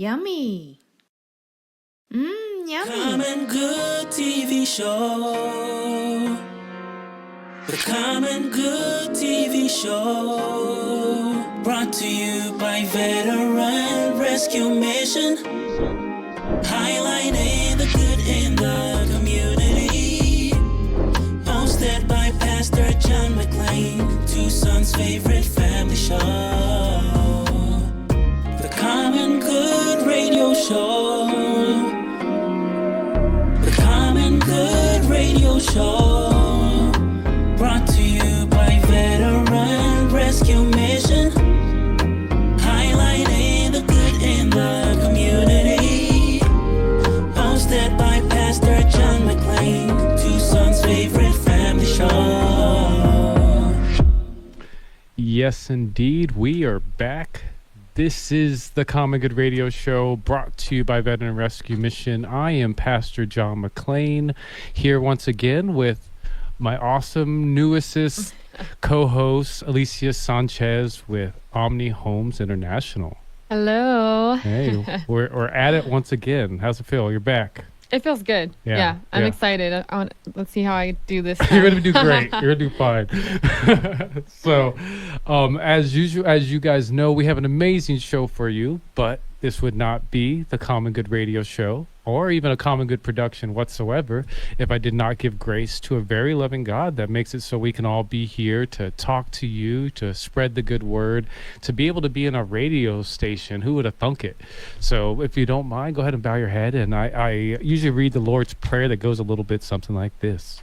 Yummy. Yummy. Common Good TV show. The Common Good TV show. Brought to you by Veteran Rescue Mission. Highlighting the good in the community. Hosted by Pastor John McLean. Tucson's favorite family show. The Common Good Radio Show. The Common Good Radio Show. Brought to you by Veteran Rescue Mission. Highlighting the good in the community. Hosted by Pastor John McLean. Tucson's favorite family show. Yes, indeed. We are back. This is the Common Good Radio Show, brought to you by Veteran Rescue Mission. I am Pastor John McLean, here once again with my awesome new assist co-host, Alicia Sanchez with Omni Homes International. Hello. Hey, we're at it once again. How's it feel? You're back. It feels good. Yeah, I'm yeah. excited. Let's see how I do this. You're going to do great. You're going to do fine. So, as usual, as you guys know, we have an amazing show for you, but this would not be the Common Good Radio Show or even a Common Good production whatsoever if I did not give grace to a very loving God that makes it so we can all be here to talk to you, to spread the good word, to be able to be in a radio station. Who would have thunk it? So if you don't mind, go ahead and bow your head. And I usually read the Lord's Prayer that goes a little bit something like this.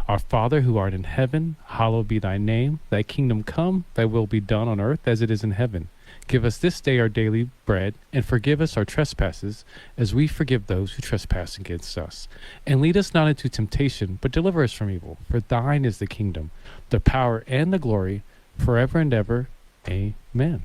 Our Father who art in heaven, hallowed be thy name. Thy kingdom come, thy will be done on earth as it is in heaven. Give us this day our daily bread, and forgive us our trespasses, as we forgive those who trespass against us. And lead us not into temptation, but deliver us from evil. For thine is the kingdom, the power, and the glory, forever and ever. Amen.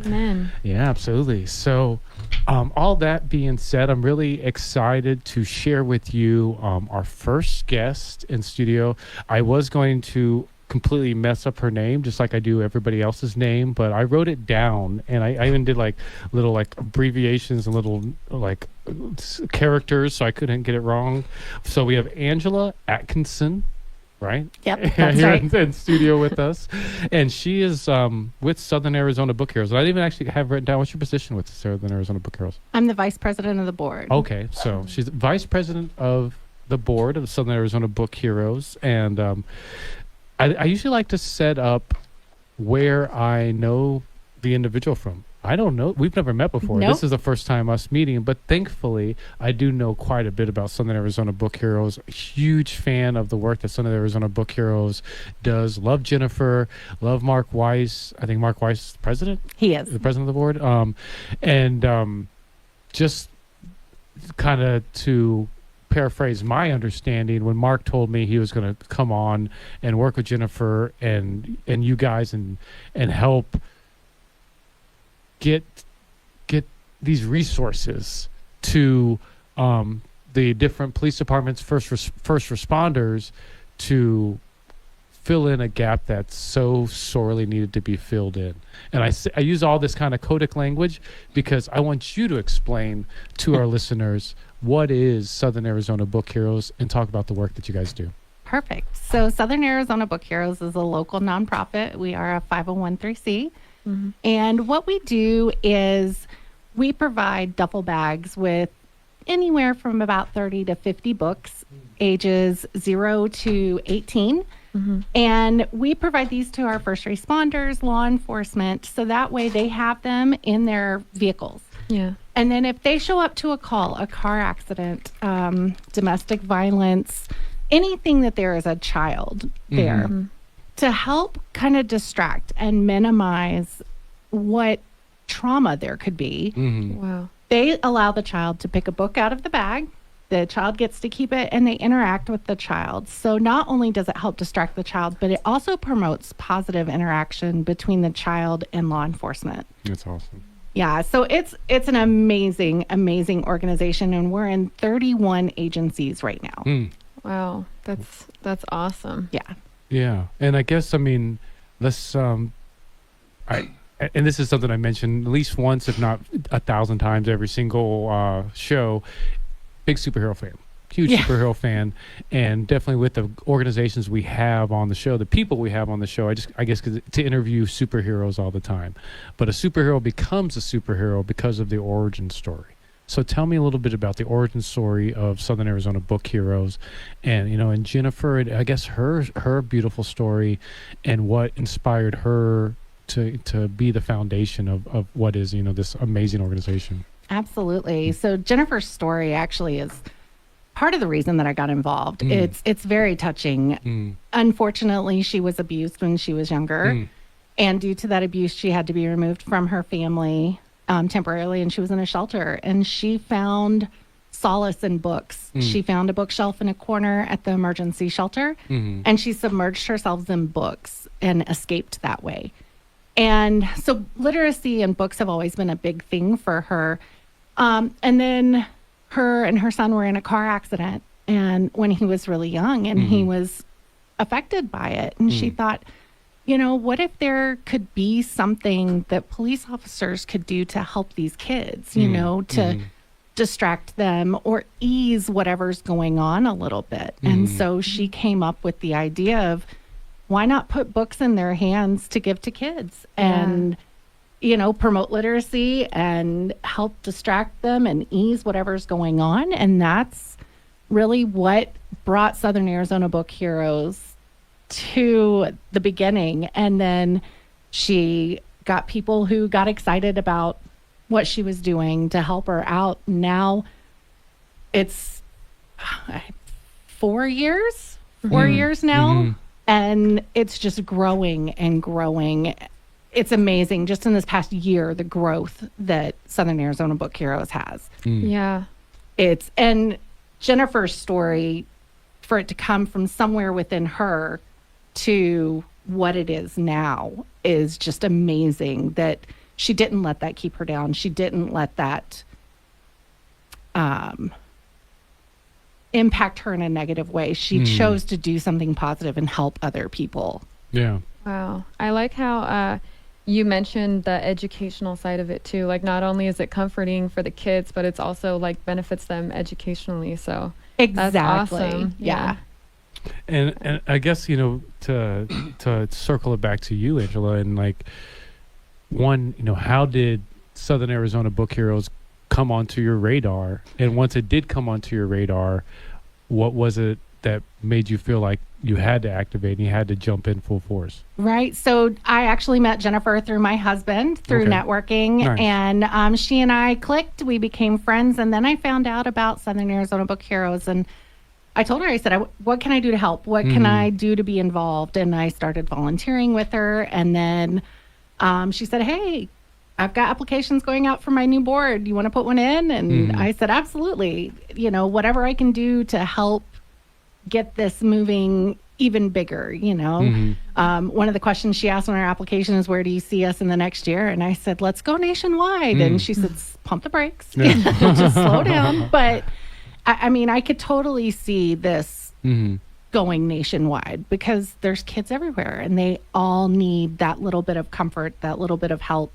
Amen. Yeah, absolutely. So, all that being said, I'm really excited to share with you our first guest in studio. I was going to completely mess up her name just like I do everybody else's name, but I wrote it down, and I even did like little like abbreviations and little like characters so I couldn't get it wrong. So we have Angela Atkinson, right? Yep, that's here right. in studio with us, and she is with Southern Arizona Book Heroes. I didn't even actually have written down what's your position with Southern Arizona Book Heroes. I'm the vice president of the board. Okay, so she's vice president of the board of the Southern Arizona Book Heroes, and I usually like to set up where I know the individual from. I don't know. We've never met before. Nope. This is the first time us meeting, but thankfully I do know quite a bit about Southern Arizona Book Heroes. Huge fan of the work that Southern Arizona Book Heroes does. Love Jennifer. Love Mark Weiss. I think Mark Weiss is the president. He is. The president of the board. Just kind of to paraphrase my understanding, when Mark told me he was going to come on and work with Jennifer and you guys and help get these resources to the different police departments, first responders, to fill in a gap that's so sorely needed to be filled in. And I use all this kind of codec language because I want you to explain to our listeners what is Southern Arizona Book Heroes and talk about the work that you guys do. Perfect. So Southern Arizona Book Heroes is a local nonprofit. We are a 501(c)(3). Mm-hmm. And what we do is we provide duffel bags with anywhere from about 30 to 50 books, ages 0 to 18. Mm-hmm. And we provide these to our first responders, law enforcement, so that way they have them in their vehicles. Yeah. And then if they show up to a call, a car accident, domestic violence, anything that there is a child there, Mm-hmm. to help kind of distract and minimize what trauma there could be, Mm-hmm. Wow. they allow the child to pick a book out of the bag. The child gets to keep it, and they interact with the child. So not only does it help distract the child, but it also promotes positive interaction between the child and law enforcement. That's awesome. Yeah, so it's an amazing organization, and we're in 31 agencies right now. Mm. Wow. That's awesome. Yeah. Yeah. And I guess, I mean, let's and this is something I mentioned at least once, if not 1,000 times, every single show. Big superhero fan, huge Yeah. superhero fan, and definitely with the organizations we have on the show, the people we have on the show. I guess 'cause to interview superheroes all the time, but a superhero becomes a superhero because of the origin story. So tell me a little bit about the origin story of Southern Arizona Book Heroes, and and Jennifer, and I guess her beautiful story, and what inspired her to be the foundation of what is this amazing organization. Absolutely. So Jennifer's story actually is part of the reason that I got involved. It's very touching. Unfortunately, she was abused when she was younger, and due to that abuse, she had to be removed from her family temporarily, and she was in a shelter. And she found solace in books. She found a bookshelf in a corner at the emergency shelter, and she submerged herself in books and escaped that way. And so literacy and books have always been a big thing for her. And then her and her son were in a car accident, and when he was really young, and he was affected by it. And she thought, what if there could be something that police officers could do to help these kids, to distract them or ease whatever's going on a little bit. And so she came up with the idea of, why not put books in their hands to give to kids and, promote literacy and help distract them and ease whatever's going on. And that's really what brought Southern Arizona Book Heroes to the beginning. And then she got people who got excited about what she was doing to help her out. Now it's 4 years now. And it's just growing and growing. It's amazing. Just in this past year, the growth that Southern Arizona Book Heroes has. Yeah. And Jennifer's story, for it to come from somewhere within her to what it is now, is just amazing. That she didn't let that keep her down. She didn't let that impact her in a negative way. She chose to do something positive and help other people. Yeah. Wow. I like how you mentioned the educational side of it too. Like, not only is it comforting for the kids, but it's also like benefits them educationally. So Exactly. that's awesome. Yeah. And I guess to circle it back to you, Angela, and like how did Southern Arizona Book Heroes come onto your radar? And once it did come onto your radar, what was it that made you feel like you had to activate and you had to jump in full force? Right. So I actually met Jennifer through my husband, through Okay. networking. Nice. And she and I clicked. We became friends. And then I found out about Southern Arizona Book Heroes. And I told her, I said, what can I do to help? What can I do to be involved? And I started volunteering with her. And then she said, hey, I've got applications going out for my new board. You want to put one in? And I said, absolutely. Whatever I can do to help get this moving even bigger, One of the questions she asked on her application is, where do you see us in the next year? And I said, let's go nationwide. And she said, pump the brakes, just slow down. But I could totally see this going nationwide, because there's kids everywhere and they all need that little bit of comfort, that little bit of help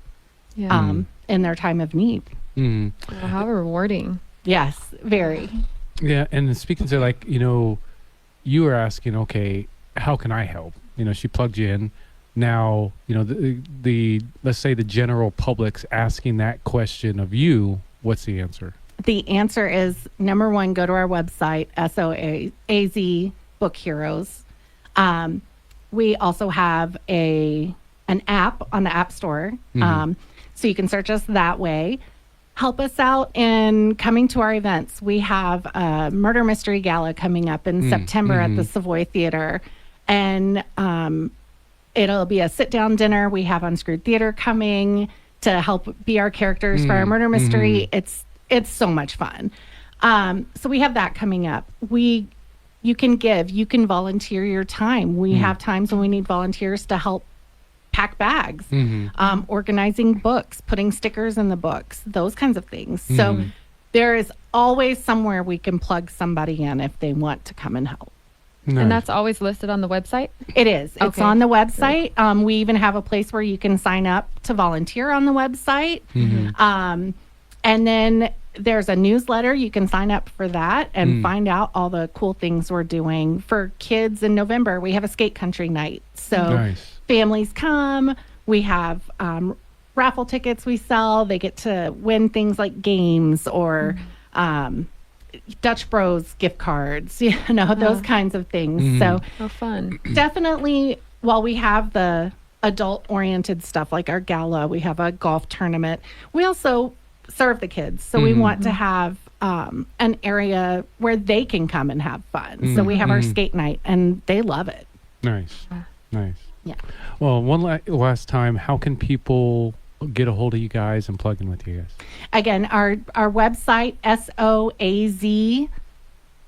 in their time of need. Wow, how rewarding. Yes, very. Yeah. And speaking to you were asking, okay, how can I help? She plugged you in. Now, the let's say the general public's asking that question of you. What's the answer? The answer is, number one, go to our website, SOAZ Book Heroes. We also have an app on the App Store, so you can search us that way. Help us out in coming to our events. We have a Murder Mystery Gala coming up in September at the Savoy Theater. And it'll be a sit-down dinner. We have Unscrewed Theater coming to help be our characters for our murder mystery. It's so much fun. So we have that coming up. You can give, you can volunteer your time. We have times when we need volunteers to help pack bags, organizing books, putting stickers in the books, those kinds of things. So there is always somewhere we can plug somebody in if they want to come and help. Nice. And that's always listed on the website? It is. It's Okay. on the website. We even have a place where you can sign up to volunteer on the website. And then there's a newsletter. You can sign up for that and find out all the cool things we're doing. For kids in November, we have a skate country night. So Nice. families come. We have raffle tickets we sell. They get to win things like games or Dutch Bros gift cards, you know, those kinds of things. So How fun. definitely, while we have the adult oriented stuff like our gala, we have a golf tournament, we also serve the kids. So we want to have an area where they can come and have fun. So we have our skate night and they love it. Nice. Nice. Yeah. Well, one last time, how can people get a hold of you guys and plug in with you guys? Again, our website, SOAZ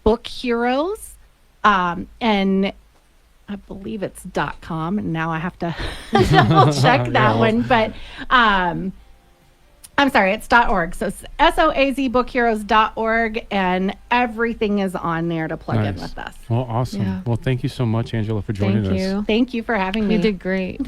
Book Heroes, and I believe it's .com, and now I have to double check that one. But I'm sorry, it's .org. So it's SOAZBookHeroes.org, and everything is on there to plug in Nice. with us. Well, awesome. Yeah. Well, thank you so much, Angela, for joining Thank us. you. Thank you for having me. You did great.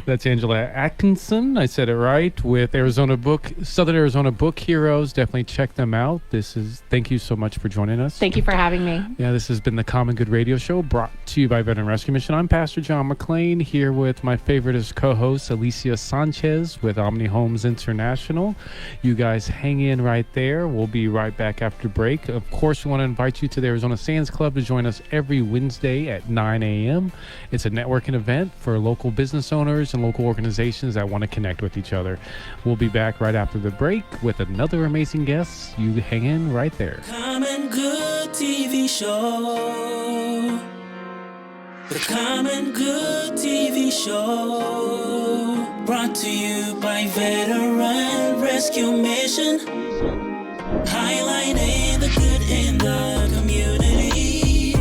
That's Angela Atkinson. I said it right, with Southern Arizona Book Heroes. Definitely check them out. Thank you so much for joining us. Thank you for having me. Yeah, this has been the Common Good Radio Show, brought to you by Veteran Rescue Mission. I'm Pastor John McLean, here with my favoriteest co-host, Alicia Sanchez with Omni Homes International. You guys hang in right there. We'll be right back after break. Of course, we want to invite you to the Arizona Sands Club to join us every Wednesday at 9 a.m. It's a networking event for local business owners and local organizations that want to connect with each other. We'll be back right after the break with another amazing guest. You hang in right there. Common Good TV show. The Common Good TV show. Brought to you by Veteran Rescue Mission. Highlighting the good in the community.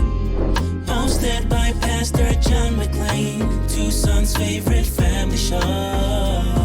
Hosted by Pastor John McLean, Tucson's favorite family show.